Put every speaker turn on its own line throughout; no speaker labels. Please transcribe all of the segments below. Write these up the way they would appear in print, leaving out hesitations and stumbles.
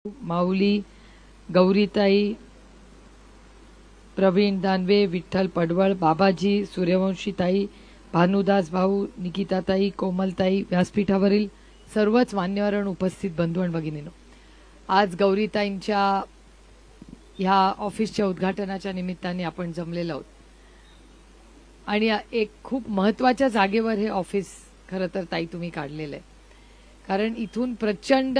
माऊली, गौरीताई, प्रवीण दानवे, विठ्ठल पडवळ, बाबाजी, सूर्यवंशीताई, भानुदास भाऊ, निकिताताई, कोमलताई, व्यासपीठावरील सर्वच मान्यवर उपस्थित बंधू आणि भगिनींनो, आज गौरीताईंच्या ह्या ऑफिसच्या उद्घाटनाच्या निमित्ताने आपण जमलेलो आहोत आणि एक खूप महत्त्वाच्या जागेवर हे ऑफिस खरं तर ताई तुम्ही काढलेलं आहे. कारण इथून प्रचंड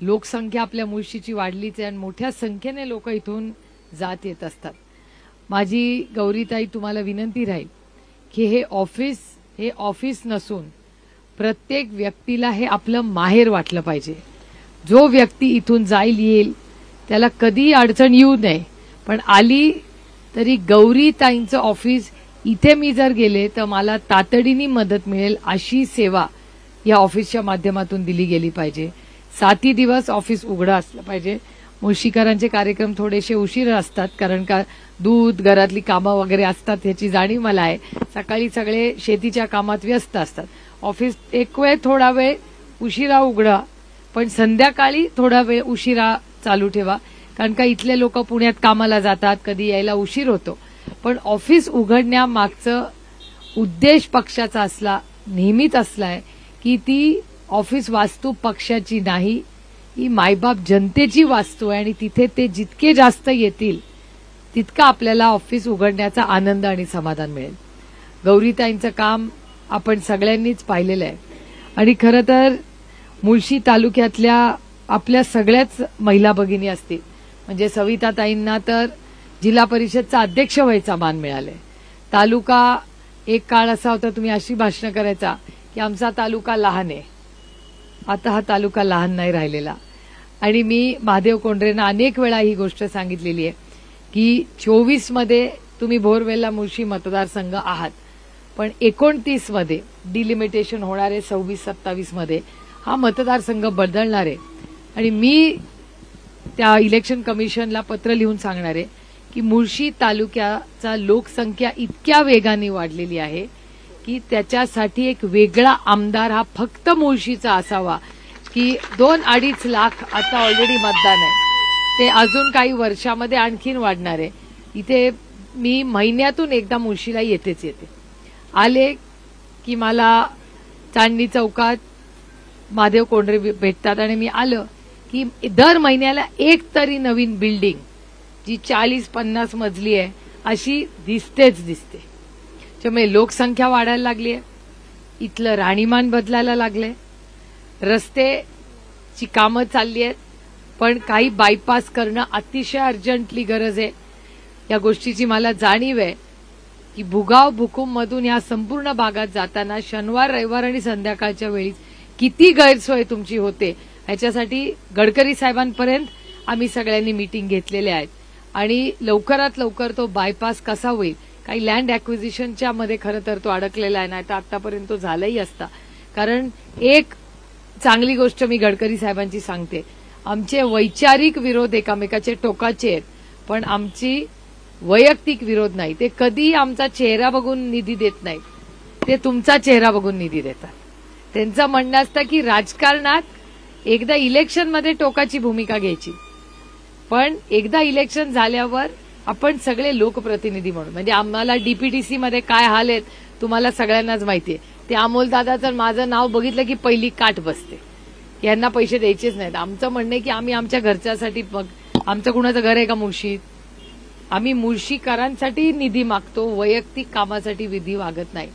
लोकसंख्या आपल्या मुळशीची वाढलीच आहे आणि मोठ्या संख्येने लोक इथून जात येत असतात. माझी गौरीताई तुम्हाला विनंती राहील की हे ऑफिस नसून प्रत्येक व्यक्तीला हे आपलं माहेर वाटलं पाहिजे. जो व्यक्ती इथून जाईल येईल त्याला कधी अडचण येऊ नये, पण आली तरी गौरीताईंचं ऑफिस इथे मी जर गेले तर मला तातडीने मदत मिळेल अशी सेवा या ऑफिसच्या माध्यमातून दिली गेली पाहिजे. 7 दिवस ऑफिस उघडं असलं पाहिजे. मुळशीकरांचे कार्यक्रम थोडेसे उशीर असतात कारण का दूध घरातली कामं वगैरे असतात याची जाणीव मला आहे. सकाळी सगळे शेतीच्या कामात व्यस्त असतात. ऑफिस एक वेळ थोडा वेळ उशिरा उघडा, पण संध्याकाळी थोडा वेळ उशिरा चालू ठेवा कारण का इथले लोक पुण्यात कामाला जातात, कधी यायला उशीर होतो. पण ऑफिस उघडण्यामागचं उद्देश पक्षाचा असला नेहमीच असलाय की ती ऑफिस वास्तू पक्षाची नाही, ही मायबाप जनतेची वास्तू आहे आणि तिथे ते जितके जास्त येतील तितका आपल्याला ऑफिस उघडण्याचा आनंद आणि समाधान मिळेल. गौरीताईंचं काम आपण सगळ्यांनीच पाहिलेलं आहे आणि खरं तर मुळशी तालुक्यातल्या आपल्या सगळ्याच महिला भगिनी असतील म्हणजे सविताताईंना तर जिल्हा परिषदचा अध्यक्ष व्हायचा मान मिळालाय. तालुका एक काळ असा होता, तुम्ही अशी भाषणं करायचा की आमचा तालुका लहान आहे. आता हा तालुका लहान नाही राहिलेला आणि मी महादेव कोंढरेंना अनेक वेळा ही गोष्ट सांगितलेली आहे की 24 मध्ये तुम्ही बोरवेलला मुळशी मतदारसंघ आहात, पण 29 मध्ये डिलिमिटेशन होणार आहे. 26-27 मध्ये हा मतदारसंघ बदलणार आहे आणि मी त्या इलेक्शन कमिशनला पत्र लिहून सांगणार आहे की मुळशी तालुक्याचा लोकसंख्या इतक्या वेगाने वाढलेली आहे की त्याच्यासाठी एक वेगळा आमदार हा फक्त मुळशीचा असावा. की 2-2.5 लाख आता ऑलरेडी मतदान आहे, ते अजून काही वर्षामध्ये आणखीन वाढणार आहे. इथे मी महिन्यातून एकदा मुळशीला येतेच येते. आले की मला चांदणी चौकात महादेव कोंढरे भेटतात आणि मी आलं की दर महिन्याला एक तरी नवीन बिल्डिंग जी 40-50 मजली आहे अशी दिसतेच दिसते. त्यामुळे लोकसंख्या वाढायला लागली आहे, इथलं राहणीमान बदलायला लागलंय, रस्त्याची कामं चालली आहेत, पण काही बायपास करणं अतिशय अर्जंटली गरज आहे. या गोष्टीची मला जाणीव आहे की भुगाव भुकुम मधून या संपूर्ण भागात जाताना शनिवार रविवार आणि संध्याकाळच्या वेळी किती गैरसोय तुमची होते ह्याच्यासाठी गडकरी साहेबांपर्यंत आम्ही सगळ्यांनी मीटिंग घेतलेले आहेत आणि लवकरात लवकर तो बायपास कसा होईल. काही लँड ॲक्विजिशनच्या मध्ये खरं तर तो अडकलेला आहे, नाही तर आतापर्यंत तो झालाही असता. कारण एक चांगली गोष्ट मी गडकरी साहेबांची सांगते, आमचे वैचारिक विरोध एकामेकाचे टोकाचे आहेत पण आमची वैयक्तिक विरोध नाही. ते कधी आमचा चेहरा बघून निधी देत नाहीत, ते तुमचा चेहरा बघून निधी देतात. त्यांचं म्हणणं असतं की राजकारणात एकदा इलेक्शनमध्ये टोकाची भूमिका घ्यायची, पण एकदा इलेक्शन झाल्यावर आपण सगळे लोकप्रतिनिधी म्हणून म्हणजे आम्हाला डीपीटीसी मध्ये काय हाल आहेत तुम्हाला सगळ्यांनाच माहिती आहे. ते अमोलदादाचं माझं नाव बघितलं की पहिली काठ बसते, यांना पैसे द्यायचेच नाहीत. आमचं म्हणणं आहे की आम्ही आमच्या घरच्यासाठी, मग आमचं कुणाचं घर आहे का मुळशीत, आम्ही मुळशीकरांसाठी निधी मागतो, वैयक्तिक कामासाठी निधी मागत नाही.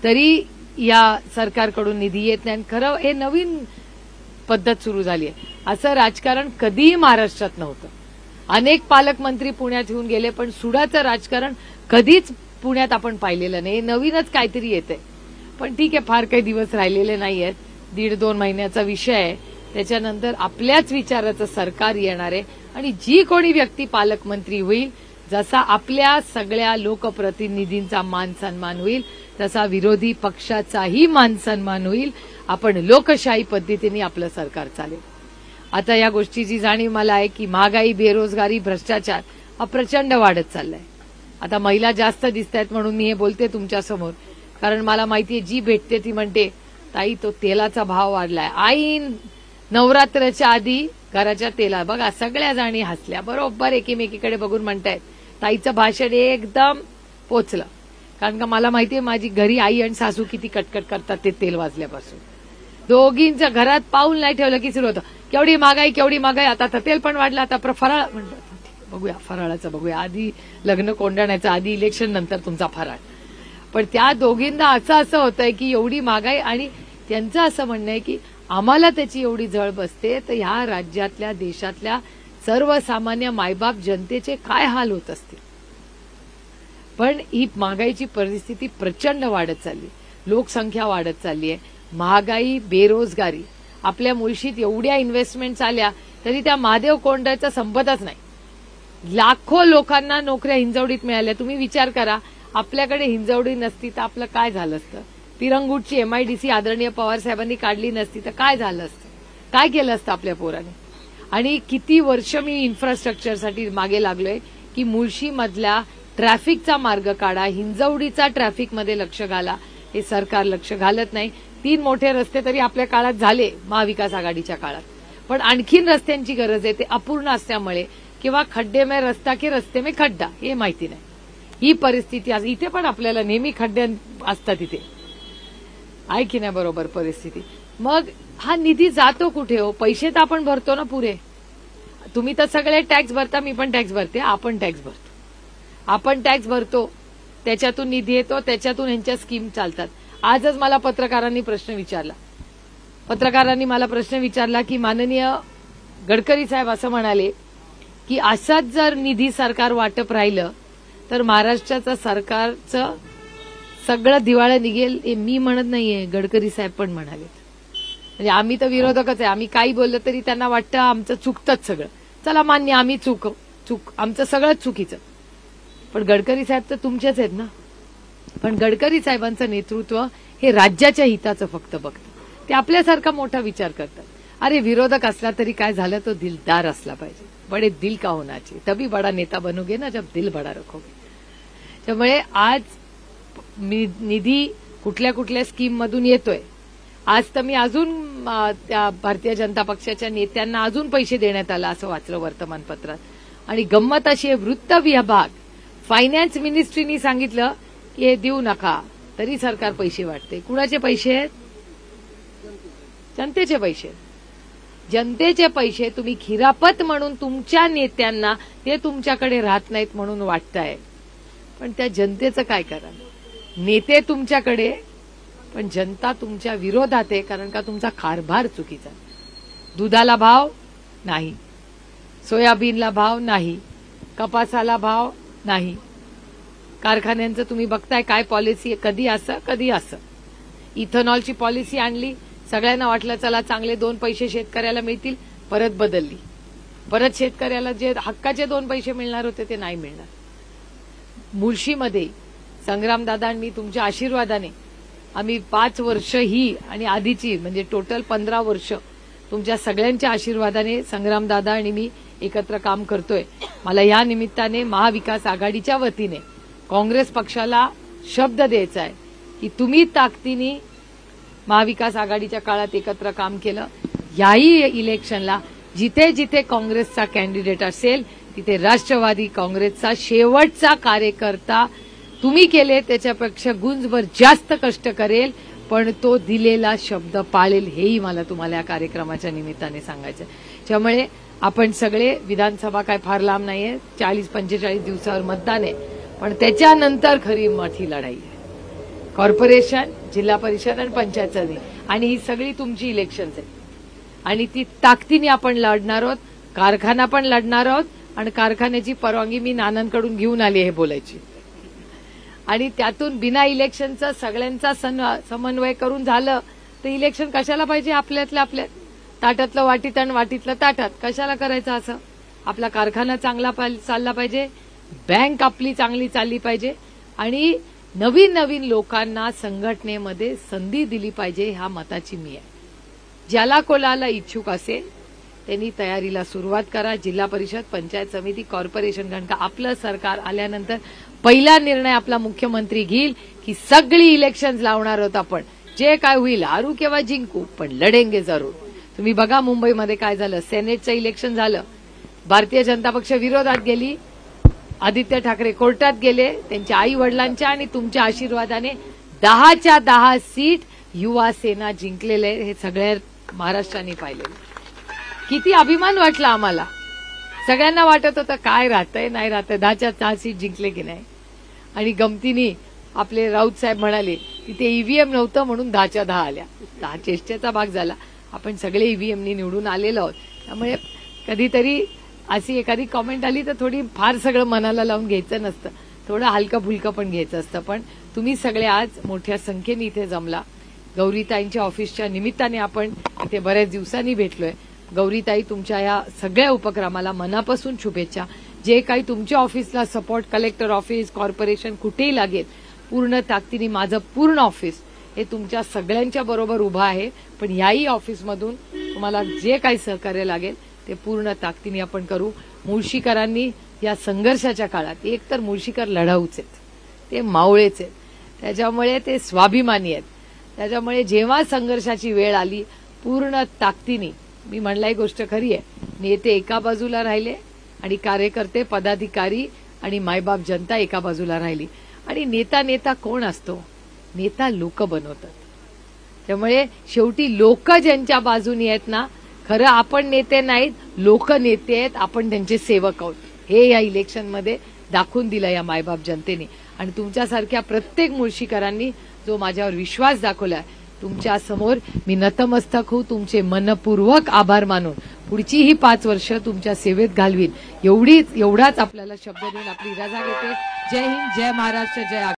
तरी या सरकारकडून निधी येत नाही. खरं हे नवीन पद्धत सुरू झाली आहे. असं राजकारण कधीही महाराष्ट्रात नव्हतं. अनेक पालकमंत्री पुण्यात येऊन गेले पण सुडाचं राजकारण कधीच पुण्यात आपण पाहिलेलं नाही. नवीनच काहीतरी येतंय. पण ठीक आहे, फार काही दिवस राहिलेले नाही आहेत, 1.5-2 महिन्याचा विषय आहे. त्याच्यानंतर आपल्याच विचाराचं सरकार येणार आहे आणि जी कोणी व्यक्ती पालकमंत्री होईल, जसा आपल्या सगळ्या लोकप्रतिनिधींचा मान सन्मान होईल तसा विरोधी पक्षाचाही मान सन्मान होईल. आपण लोकशाही पद्धतीने आपलं सरकार चालेल. आता या गोष्टीची जाणीव मला आहे की महागाई, बेरोजगारी, भ्रष्टाचार हा प्रचंड वाढत चाललाय. आता महिला जास्त दिसत आहेत म्हणून मी हे बोलते तुमच्यासमोर, कारण मला माहितीये जी भेटते ती म्हणते ताई तो तेलाचा भाव वाढलाय. आई नवरात्राच्या आधी घराच्या तेला बघा सगळ्या जणी हसल्या, बरोबर एकीमेकीकडे बघून म्हणतायत ताईचं भाषण एकदम पोचलं. कारण का मला माहितीये माझी घरी आई आणि सासू किती कटकट करतात ते तेल वाजल्यापासून. दोघींच्या घरात पाऊल नाही ठेवलं की सुरू होतं केवढी महागाई, आता तेल पण वाढलं, आता फराळ म्हणतात बघूया, फराळाचं बघूया, आधी लग्न कोंडाण्याचं, आधी इलेक्शन, नंतर तुमचा फराळ. पण त्या दोघींना असं होतंय की एवढी महागाई, आणि त्यांचं असं म्हणणं आहे की आम्हाला त्याची एवढी झळ बसते तर ह्या राज्यातल्या देशातल्या सर्वसामान्य मायबाप जनतेचे काय हाल होत असतील. पण ही महागाईची परिस्थिती प्रचंड वाढत चालली, लोकसंख्या वाढत चालली आहे, महागाई, बेरोजगारी. आपल्या मुळशीत एवढ्या इन्व्हेस्टमेंट आल्या तरी त्या महादेव कोंडाचा संपतच नाही. लाखो लोकांना नोकऱ्या हिंजवडीत मिळाल्या. तुम्ही विचार करा, आपल्याकडे हिंजवडी नसती तर आपलं काय झालं असतं. पिरंगुटची MIDC आदरणीय पवार साहेबांनी काढली नसती तर काय झालं असतं, काय केलं असतं आपल्या पोराने. आणि किती वर्ष मी इन्फ्रास्ट्रक्चरसाठी मागे लागलोय की मुळशी मधल्या ट्रॅफिकचा मार्ग काढा, हिंजवडीचा ट्रॅफिकमध्ये लक्ष घाला. हे सरकार लक्ष घालत नाही. 3 मोठे रस्ते तरी आपल्या काळात झाले महाविकास आघाडीच्या काळात, पण आणखीन रस्त्यांची गरज आहे. ते अपूर्ण असल्यामुळे किंवा खड्डे में रस्ता की रस्ते में खड्डा हे माहिती नाही. ही परिस्थिती इथे पण आपल्याला नेहमी खड्डे असतात इथे, आहे की नाही बरोबर परिस्थिती. मग हा निधी जातो कुठे हो? पैसे तर आपण भरतो ना पुरे. तुम्ही तर सगळे टॅक्स भरता, मी पण टॅक्स भरते, आपण टॅक्स भरतो, त्याच्यातून निधी येतो, त्याच्यातून ह्यांच्या स्कीम चालतात. आजच मला पत्रकारांनी प्रश्न विचारला की माननीय गडकरी साहेब असं म्हणाले की असाच जर निधी सरकार वाटप राहिलं तर महाराष्ट्राचं सरकारचं सगळं दिवाळं निघेल. हे मी म्हणत नाहीये, गडकरी साहेब पण म्हणाले. म्हणजे आम्ही तर विरोधकच आहे, आम्ही काही बोललं तरी त्यांना वाटतं आमचं चुकतंच सगळं. चला मान्य, आम्ही चूक आमचं सगळंच चुकीचं. पण गडकरी साहेब तर तुमचेच आहेत ना. पण गडकरी साहेबांचं नेतृत्व हे राज्याच्या हिताचं फक्त बघतं. ते आपल्यासारखा मोठा विचार करतात. अरे विरोधक असला तरी काय झालं, तो दिलदार असला पाहिजे. बडे दिल का होना चाहिए, तभी बडा नेता बनोगे ना जब दिल बडा रखोगे. त्यामुळे आज निधी कुठल्या कुठल्या स्कीम मधून येतोय. आज तर मी अजून त्या भारतीय जनता पक्षाच्या नेत्यांना अजून पैसे देण्यात आला असं वाचलं वर्तमानपत्रात. आणि गंमत अशी आहे, वृत्त विभाग, फायनान्स मिनिस्ट्रीनी सांगितलं की हे देऊ नका, तरी सरकार पैसे वाटते. कुणाचे पैसे आहेत? जनतेचे पैसे. जनतेचे पैसे तुम्ही खिरापत म्हणून तुमच्या नेत्यांना ते तुमच्याकडे राहत नाहीत म्हणून वाटताय. पण त्या जनतेचं काय करा? नेते तुमच्याकडे, पण जनता तुमच्या विरोधात आहे, कारण का तुमचा कारभार चुकीचा. दुधाला भाव नाही, सोयाबीनला भाव नाही, कपासाला भाव नाही. कारखान्यांचं तुम्ही बघताय काय पॉलिसी, कधी असं. इथेनॉलची पॉलिसी आणली, सगळ्यांना वाटलं चला चांगले 2 पैसे शेतकऱ्याला मिळतील, परत बदलली. परत शेतकऱ्याला जे हक्काचे 2 पैसे मिळणार होते ते नाही मिळणार. मुळशीमध्ये संग्रामदादा आणि मी तुमच्या आशीर्वादाने आम्ही 5 वर्ष ही आणि आधीची म्हणजे टोटल 15 वर्ष तुमच्या सगळ्यांच्या आशीर्वादाने संग्रामदादा आणि मी एकत्र काम करतोय. मला या निमित्ताने महाविकास आघाडीच्या वतीने काँग्रेस पक्षाला शब्द द्यायचा आहे की तुम्ही ताकदीने महाविकास आघाडीच्या काळात एकत्र काम केलं. याही इलेक्शनला जिथे जिथे काँग्रेसचा कॅन्डिडेट असेल तिथे राष्ट्रवादी काँग्रेसचा शेवटचा कार्यकर्ता तुम्ही केले त्याच्यापेक्षा गुंजभर जास्त कष्ट करेल, पण तो दिलेला शब्द पाळेल. हेही मला तुम्हाला या कार्यक्रमाच्या निमित्ताने सांगायचं. त्यामुळे आपण सगळे, विधानसभा काय फार लांब नाहीये, 40-45 दिवसावर मतदान आहे, पण त्याच्यानंतर खरी मोठी लढाई आहे. कॉर्पोरेशन, जिल्हा परिषद आणि पंचायत समिती, आणि ही सगळी तुमची इलेक्शन्स आहेत आणि ती ताकदीने आपण लढणार आहोत. कारखाना पण लढणार आहोत आणि कारखान्याची परवानगी मी नानांकडून घेऊन आली हे बोलायची. आणि त्यातून बिना इलेक्शनचा सगळ्यांचा समन्वय करून झालं तर इलेक्शन कशाला पाहिजे? आपल्यातल्या आपल्यात, ताटातलं वाटीत आणि वाटीतलं ताटात. कशाला करायचं असं? आपला कारखाना चांगला चालला पाहिजे, बँक आपली चांगली चालली पाहिजे आणि नवीन नवीन लोकांना संघटनेमध्ये संधी दिली पाहिजे. ह्या मताची मी आहे. ज्याला कोणाला इच्छुक असेल त्यांनी तयारीला सुरुवात करा. जिल्हा परिषद, पंचायत समिती, कॉर्पोरेशन, कारण का आपलं सरकार आल्यानंतर पहिला निर्णय आपला मुख्यमंत्री घेईल की सगळी इलेक्शन्स लावणार आहोत आपण. जे काय होईल, हारू किंवा जिंकू पण लढेंगे जरूर. तुम्ही बघा मुंबईमध्ये काय झालं, सेनेटचं इलेक्शन झालं, भारतीय जनता पक्ष विरोधात गेली, आदित्य ठाकरे कोर्टात गेले, त्यांच्या आई वडिलांच्या आणि तुमच्या आशीर्वादाने 10च्या 10 सीट युवा सेना जिंकलेले, हे सगळ्या महाराष्ट्राने पाहिलेले. किती अभिमान वाटला आम्हाला. सगळ्यांना वाटत होतं काय राहतंय नाही राहतंय, 10च्या 10 सीट जिंकले की नाही. आणि गमतीने आपले राऊत साहेब म्हणाले की ते ईव्हीएम नव्हतं म्हणून 10च्या 10 आल्या. 10 चेष्टेचा भाग झाला. आपण सगळे ईव्हीएमनी निवडून आलेलो आहोत. त्यामुळे कधीतरी अशी एखादी कॉमेंट आली तर थोडी फार सगळं मनाला लावून घ्यायचं नसतं, थोडं हलकं फुलकं पण घ्यायचं असतं. पण तुम्ही सगळे आज मोठ्या संख्येने इथे जमला. गौरीताईंच्या ऑफिसच्या निमित्ताने आपण इथे बऱ्याच दिवसांनी भेटलोय. गौरीताई, तुमच्या या सगळ्या उपक्रमाला मनापासून शुभेच्छा. जे काही तुमच्या ऑफिसला सपोर्ट, कलेक्टर ऑफिस, कॉर्पोरेशन कुठेही लागेल, पूर्ण ताकदीने माझं पूर्ण ऑफिस हे तुमच्या सगळ्यांच्या बरोबर उभं आहे. पण याही ऑफिसमधून तुम्हाला जे काही सहकार्य लागेल ते पूर्ण ताकदीने आपण करू. मुळशीकरांनी या संघर्षाच्या काळात, एक तर मुळशीकर लढाऊच आहेत, ते मावळेच आहेत, त्याच्यामुळे ते स्वाभिमानी आहेत. त्याच्यामुळे जेव्हा संघर्षाची वेळ आली पूर्ण ताकदीने, मी म्हणला ही गोष्ट खरी आहे, नेते एका बाजूला राहिले आणि कार्यकर्ते, पदाधिकारी आणि मायबाप जनता एका बाजूला राहिली. आणि नेता कोण असतो? नेता लोक बनवतात. त्यामुळे शेवटी लोक ज्यांच्या बाजूनी आहेत ना, खरं आपण नेते नाहीत, लोक नेते आहेत, आपण त्यांचे सेवक आहोत. हे या इलेक्शनमध्ये दाखवून दिलं या मायबाप जनतेने. आणि तुमच्यासारख्या प्रत्येक मुळशीकरांनी जो माझ्यावर विश्वास दाखवलाय, तुमच्या समोर मी नतमस्तक होऊ, तुमचे मनपूर्वक आभार मानून पुढची ही 5 वर्ष तुमच्या सेवेत घालवीन, एवढाच आपल्याला शब्द देऊन आपली रजा घेते. जय हिंद, जय महाराष्ट्र, जय